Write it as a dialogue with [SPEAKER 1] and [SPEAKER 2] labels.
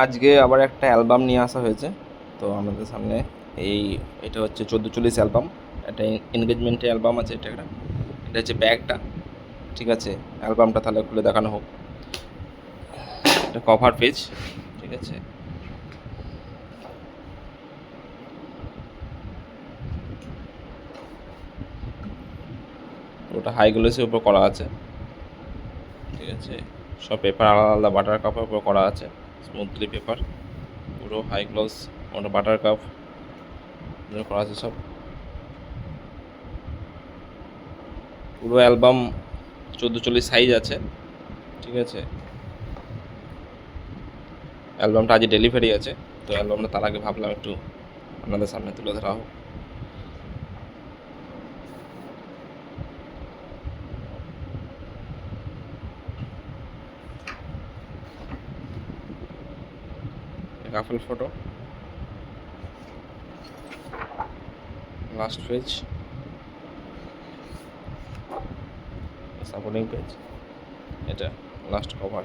[SPEAKER 1] আজকে আবার একটা অ্যালবাম নিয়ে আসা হয়েছে। তো আমাদের সামনে এটা হচ্ছে 1440 অ্যালবাম। একটা এনগেজমেন্টের অ্যালবাম আছে এটা হচ্ছে ব্যাগটা। ঠিক আছে, অ্যালবামটা তাহলে খুলে দেখানো হোক। এটা কভার পেজ। ঠিক আছে, ওটা হাই গ্লোসের উপর করা আছে। ঠিক আছে, সব পেপার আলাদা আলাদা বাটার কাপের উপর করা আছে, স্মুথলি পেপার, পুরো হাই গ্লোস, ওটা বাটার কাপ করা আছে সব। পুরো অ্যালবাম 1440 সাইজ আছে। ঠিক আছে, অ্যালবামটা আজ ডেলিভারি আছে। তো অ্যালবামটা তার আগে ভাবলাম একটু আপনাদের সামনে তুলে ধরা হোক। Rafale photo, last page, supporting page, এটা লাস্ট কভার।